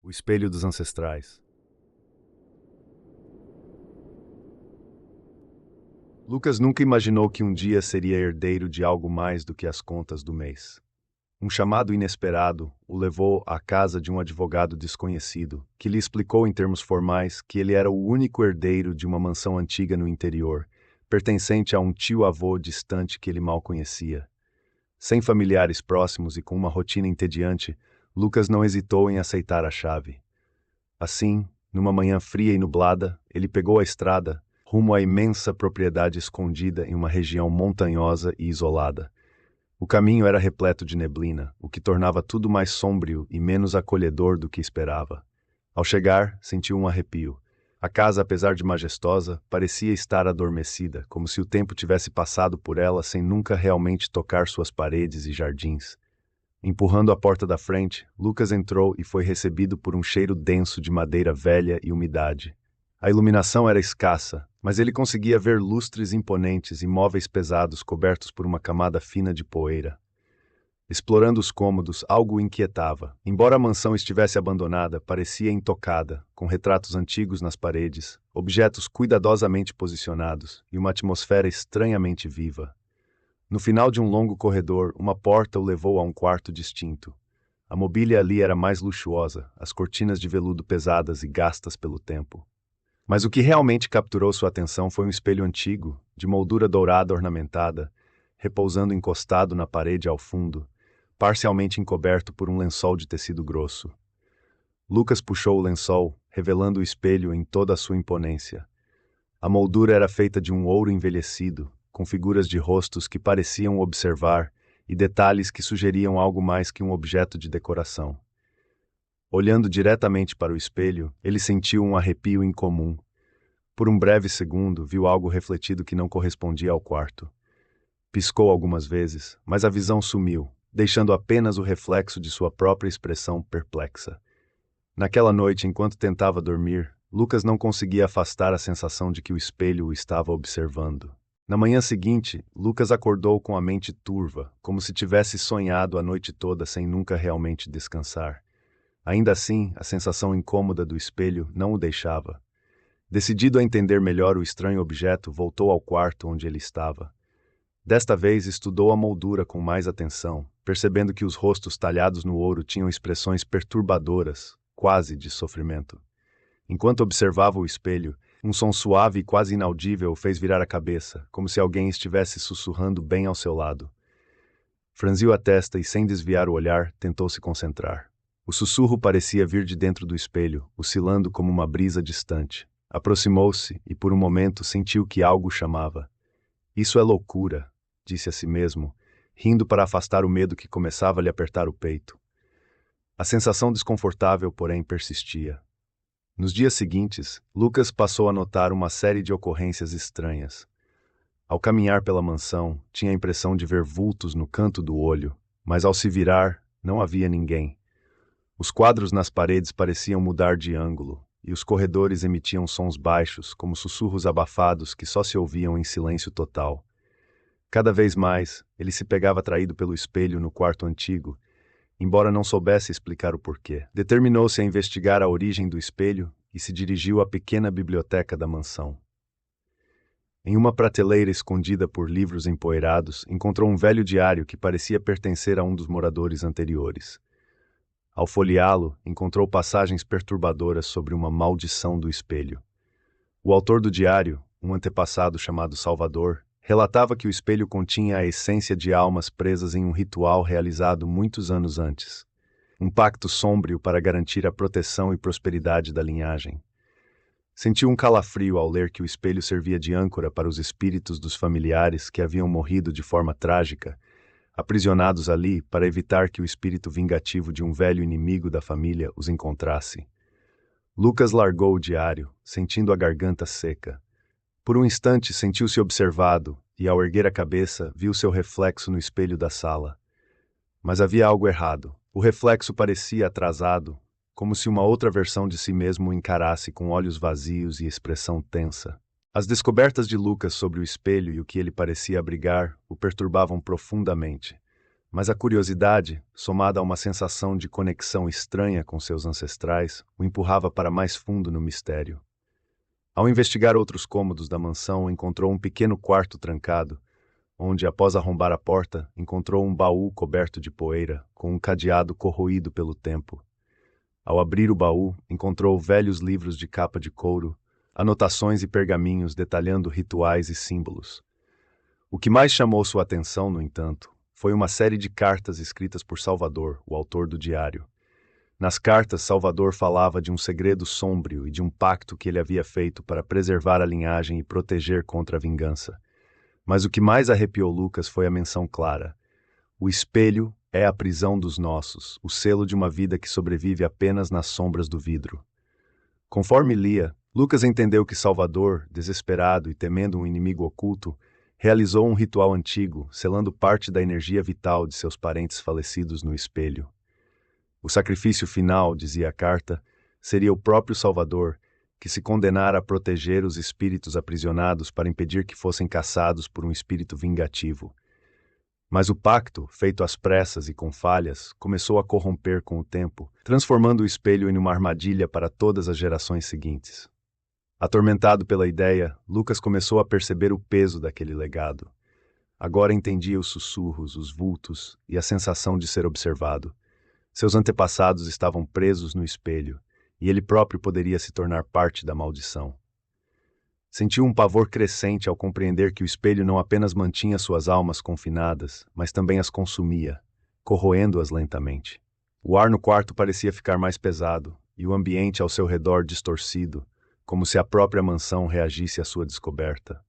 O espelho dos ancestrais. Lucas nunca imaginou que um dia seria herdeiro de algo mais do que as contas do mês. Um chamado inesperado o levou à casa de um advogado desconhecido, que lhe explicou em termos formais que ele era o único herdeiro de uma mansão antiga no interior, pertencente a um tio-avô distante que ele mal conhecia. Sem familiares próximos e com uma rotina entediante, Lucas não hesitou em aceitar a chave. Assim, numa manhã fria e nublada, ele pegou a estrada, rumo à imensa propriedade escondida em uma região montanhosa e isolada. O caminho era repleto de neblina, o que tornava tudo mais sombrio e menos acolhedor do que esperava. Ao chegar, sentiu um arrepio. A casa, apesar de majestosa, parecia estar adormecida, como se o tempo tivesse passado por ela sem nunca realmente tocar suas paredes e jardins. Empurrando a porta da frente, Lucas entrou e foi recebido por um cheiro denso de madeira velha e umidade. A iluminação era escassa, mas ele conseguia ver lustres imponentes e móveis pesados cobertos por uma camada fina de poeira. Explorando os cômodos, algo o inquietava. Embora a mansão estivesse abandonada, parecia intocada, com retratos antigos nas paredes, objetos cuidadosamente posicionados e uma atmosfera estranhamente viva. No final de um longo corredor, uma porta o levou a um quarto distinto. A mobília ali era mais luxuosa, as cortinas de veludo pesadas e gastas pelo tempo. Mas o que realmente capturou sua atenção foi um espelho antigo, de moldura dourada ornamentada, repousando encostado na parede ao fundo, parcialmente encoberto por um lençol de tecido grosso. Lucas puxou o lençol, revelando o espelho em toda a sua imponência. A moldura era feita de um ouro envelhecido, com figuras de rostos que pareciam observar e detalhes que sugeriam algo mais que um objeto de decoração. Olhando diretamente para o espelho, ele sentiu um arrepio incomum. Por um breve segundo, viu algo refletido que não correspondia ao quarto. Piscou algumas vezes, mas a visão sumiu, deixando apenas o reflexo de sua própria expressão perplexa. Naquela noite, enquanto tentava dormir, Lucas não conseguia afastar a sensação de que o espelho o estava observando. Na manhã seguinte, Lucas acordou com a mente turva, como se tivesse sonhado a noite toda sem nunca realmente descansar. Ainda assim, a sensação incômoda do espelho não o deixava. Decidido a entender melhor o estranho objeto, voltou ao quarto onde ele estava. Desta vez, estudou a moldura com mais atenção, percebendo que os rostos talhados no ouro tinham expressões perturbadoras, quase de sofrimento. Enquanto observava o espelho, um som suave e quase inaudível o fez virar a cabeça, como se alguém estivesse sussurrando bem ao seu lado. Franziu a testa e, sem desviar o olhar, tentou se concentrar. O sussurro parecia vir de dentro do espelho, oscilando como uma brisa distante. Aproximou-se e, por um momento, sentiu que algo o chamava. Isso é loucura, disse a si mesmo, rindo para afastar o medo que começava a lhe apertar o peito. A sensação desconfortável, porém, persistia. Nos dias seguintes, Lucas passou a notar uma série de ocorrências estranhas. Ao caminhar pela mansão, tinha a impressão de ver vultos no canto do olho, mas ao se virar, não havia ninguém. Os quadros nas paredes pareciam mudar de ângulo, e os corredores emitiam sons baixos, como sussurros abafados que só se ouviam em silêncio total. Cada vez mais, ele se pegava atraído pelo espelho no quarto antigo, embora não soubesse explicar o porquê. Determinou-se a investigar a origem do espelho e se dirigiu à pequena biblioteca da mansão. Em uma prateleira escondida por livros empoeirados, encontrou um velho diário que parecia pertencer a um dos moradores anteriores. Ao folheá-lo, encontrou passagens perturbadoras sobre uma maldição do espelho. O autor do diário, um antepassado chamado Salvador, relatava que o espelho continha a essência de almas presas em um ritual realizado muitos anos antes. Um pacto sômbrio para garantir a proteção e prosperidade da linhagem. Sentiu um calafrio ao ler que o espelho servia de âncora para os espíritos dos familiares que haviam morrido de forma trágica, aprisionados ali para evitar que o espírito vingativo de um velho inimigo da família os encontrasse. Lucas largou o diário, sentindo a garganta seca. Por um instante sentiu-se observado e, ao erguer a cabeça, viu seu reflexo no espelho da sala. Mas havia algo errado. O reflexo parecia atrasado, como se uma outra versão de si mesmo o encarasse com olhos vazios e expressão tensa. As descobertas de Lucas sobre o espelho e o que ele parecia abrigar o perturbavam profundamente. Mas a curiosidade, somada a uma sensação de conexão estranha com seus ancestrais, o empurrava para mais fundo no mistério. Ao investigar outros cômodos da mansão, encontrou um pequeno quarto trancado, onde, após arrombar a porta, encontrou um baú coberto de poeira, com um cadeado corroído pelo tempo. Ao abrir o baú, encontrou velhos livros de capa de couro, anotações e pergaminhos detalhando rituais e símbolos. O que mais chamou sua atenção, no entanto, foi uma série de cartas escritas por Salvador, o autor do diário. Nas cartas, Salvador falava de um segredo sombrio e de um pacto que ele havia feito para preservar a linhagem e proteger contra a vingança. Mas o que mais arrepiou Lucas foi a menção clara. O espelho é a prisão dos nossos, o selo de uma vida que sobrevive apenas nas sombras do vidro. Conforme lia, Lucas entendeu que Salvador, desesperado e temendo um inimigo oculto, realizou um ritual antigo, selando parte da energia vital de seus parentes falecidos no espelho. O sacrifício final, dizia a carta, seria o próprio Salvador, que se condenara a proteger os espíritos aprisionados para impedir que fossem caçados por um espírito vingativo. Mas o pacto, feito às pressas e com falhas, começou a corromper com o tempo, transformando o espelho em uma armadilha para todas as gerações seguintes. Atormentado pela ideia, Lucas começou a perceber o peso daquele legado. Agora entendia os sussurros, os vultos e a sensação de ser observado. Seus antepassados estavam presos no espelho, e ele próprio poderia se tornar parte da maldição. Sentiu um pavor crescente ao compreender que o espelho não apenas mantinha suas almas confinadas, mas também as consumia, corroendo-as lentamente. O ar no quarto parecia ficar mais pesado, e o ambiente ao seu redor distorcido, como se a própria mansão reagisse à sua descoberta.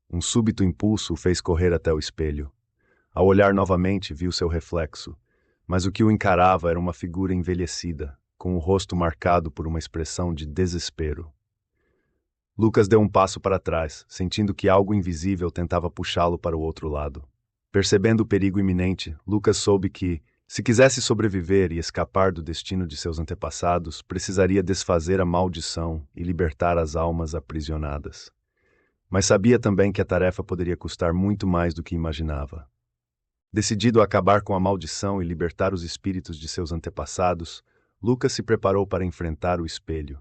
Um súbito impulso o fez correr até o espelho. Ao olhar novamente, viu seu reflexo, mas o que o encarava era uma figura envelhecida, com o rosto marcado por uma expressão de desespero. Lucas deu um passo para trás, sentindo que algo invisível tentava puxá-lo para o outro lado. Percebendo o perigo iminente, Lucas soube que, se quisesse sobreviver e escapar do destino de seus antepassados, precisaria desfazer a maldição e libertar as almas aprisionadas. Mas sabia também que a tarefa poderia custar muito mais do que imaginava. Decidido a acabar com a maldição e libertar os espíritos de seus antepassados, Lucas se preparou para enfrentar o espelho.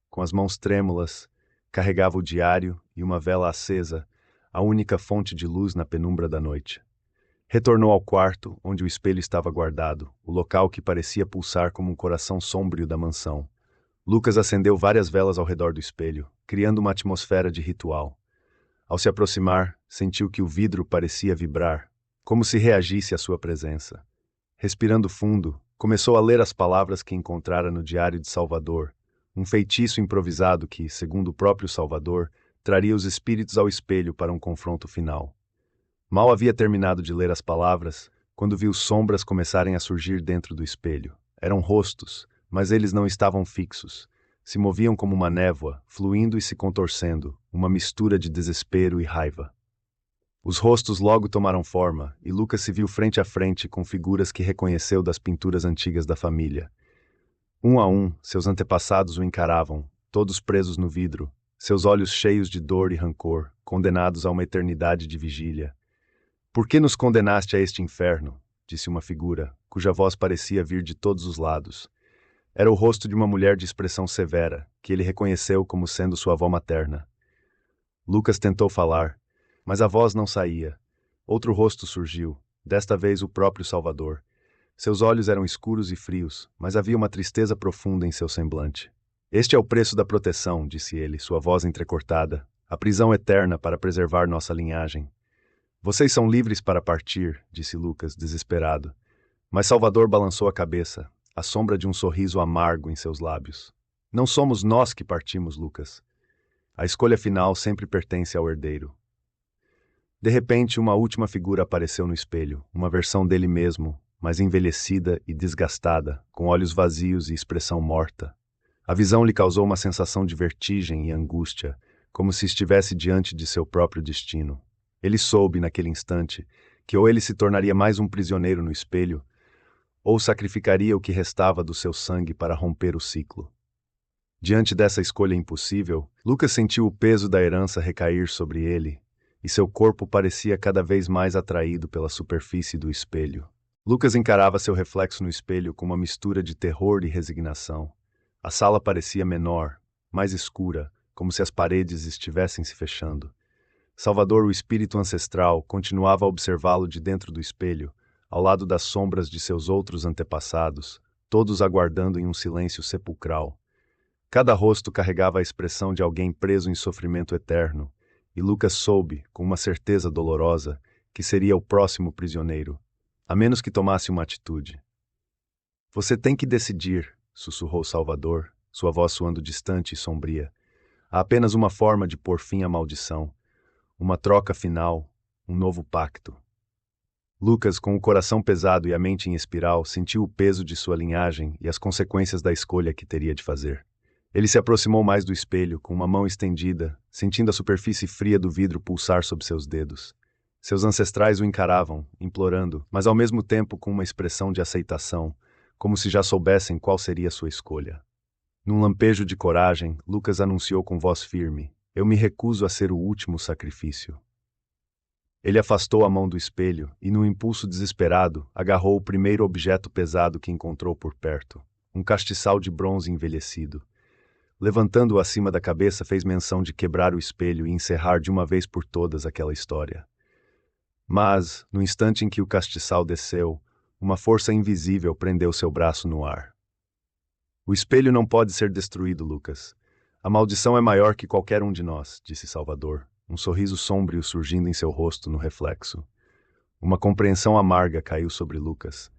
Com as mãos trêmulas, carregava o diário e uma vela acesa, a única fonte de luz na penumbra da noite. Retornou ao quarto, onde o espelho estava guardado, o local que parecia pulsar como um coração sombrio da mansão. Lucas acendeu várias velas ao redor do espelho, criando uma atmosfera de ritual. Ao se aproximar, sentiu que o vidro parecia vibrar, como se reagisse à sua presença. Respirando fundo, começou a ler as palavras que encontrara no diário de Salvador, um feitiço improvisado que, segundo o próprio Salvador, traria os espíritos ao espelho para um confronto final. Mal havia terminado de ler as palavras, quando viu sombras começarem a surgir dentro do espelho. Eram rostos, mas eles não estavam fixos. Se moviam como uma névoa, fluindo e se contorcendo, uma mistura de desespero e raiva. Os rostos logo tomaram forma, e Lucas se viu frente a frente com figuras que reconheceu das pinturas antigas da família. Um a um, seus antepassados o encaravam, todos presos no vidro, seus olhos cheios de dor e rancor, condenados a uma eternidade de vigília. "Por que nos condenaste a este inferno?", disse uma figura, cuja voz parecia vir de todos os lados. Era o rosto de uma mulher de expressão severa, que ele reconheceu como sendo sua avó materna. Lucas tentou falar, mas a voz não saía. Outro rosto surgiu, desta vez o próprio Salvador. Seus olhos eram escuros e frios, mas havia uma tristeza profunda em seu semblante. "Este é o preço da proteção", disse ele, sua voz entrecortada, "a prisão eterna para preservar nossa linhagem." "Vocês são livres para partir", disse Lucas, desesperado. Mas Salvador balançou a cabeça, a sombra de um sorriso amargo em seus lábios. "Não somos nós que partimos, Lucas. A escolha final sempre pertence ao herdeiro." De repente, uma última figura apareceu no espelho, uma versão dele mesmo, mas envelhecida e desgastada, com olhos vazios e expressão morta. A visão lhe causou uma sensação de vertigem e angústia, como se estivesse diante de seu próprio destino. Ele soube, naquele instante, que ou ele se tornaria mais um prisioneiro no espelho, ou sacrificaria o que restava do seu sangue para romper o ciclo. Diante dessa escolha impossível, Lucas sentiu o peso da herança recair sobre ele, e seu corpo parecia cada vez mais atraído pela superfície do espelho. Lucas encarava seu reflexo no espelho com uma mistura de terror e resignação. A sala parecia menor, mais escura, como se as paredes estivessem se fechando. Salvador, o espírito ancestral, continuava a observá-lo de dentro do espelho, ao lado das sombras de seus outros antepassados, todos aguardando em um silêncio sepulcral. Cada rosto carregava a expressão de alguém preso em sofrimento eterno, e Lucas soube, com uma certeza dolorosa, que seria o próximo prisioneiro, a menos que tomasse uma atitude. Você tem que decidir, sussurrou Salvador, sua voz soando distante e sombria. Há apenas uma forma de pôr fim à maldição, uma troca final, um novo pacto. Lucas, com o coração pesado e a mente em espiral, sentiu o peso de sua linhagem e as consequências da escolha que teria de fazer. Ele se aproximou mais do espelho, com uma mão estendida, sentindo a superfície fria do vidro pulsar sob seus dedos. Seus ancestrais o encaravam, implorando, mas ao mesmo tempo com uma expressão de aceitação, como se já soubessem qual seria sua escolha. Num lampejo de coragem, Lucas anunciou com voz firme: "Eu me recuso a ser o último sacrifício." Ele afastou a mão do espelho e, num impulso desesperado, agarrou o primeiro objeto pesado que encontrou por perto, um castiçal de bronze envelhecido. Levantando-o acima da cabeça, fez menção de quebrar o espelho e encerrar de uma vez por todas aquela história. Mas, no instante em que o castiçal desceu, uma força invisível prendeu seu braço no ar. "O espelho não pode ser destruído, Lucas. A maldição é maior que qualquer um de nós", disse Salvador, um sorriso sombrio surgindo em seu rosto no reflexo. Uma compreensão amarga caiu sobre Lucas.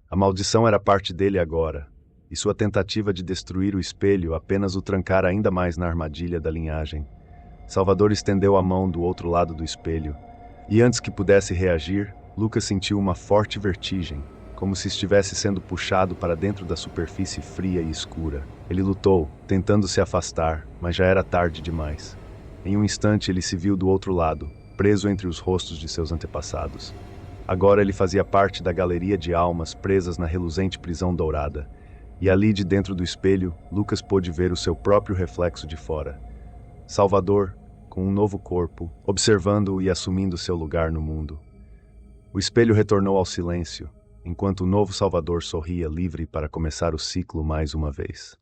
A maldição era parte dele agora, e sua tentativa de destruir o espelho apenas o trancara ainda mais na armadilha da linhagem. Salvador estendeu a mão do outro lado do espelho, e antes que pudesse reagir, Lucas sentiu uma forte vertigem, como se estivesse sendo puxado para dentro da superfície fria e escura. Ele lutou, tentando se afastar, mas já era tarde demais. Em um instante ele se viu do outro lado, preso entre os rostos de seus antepassados. Agora ele fazia parte da galeria de almas presas na reluzente prisão dourada, e ali de dentro do espelho, Lucas pôde ver o seu próprio reflexo de fora. Salvador, com um novo corpo, observando-o e assumindo seu lugar no mundo. O espelho retornou ao silêncio, enquanto o novo Salvador sorria livre para começar o ciclo mais uma vez.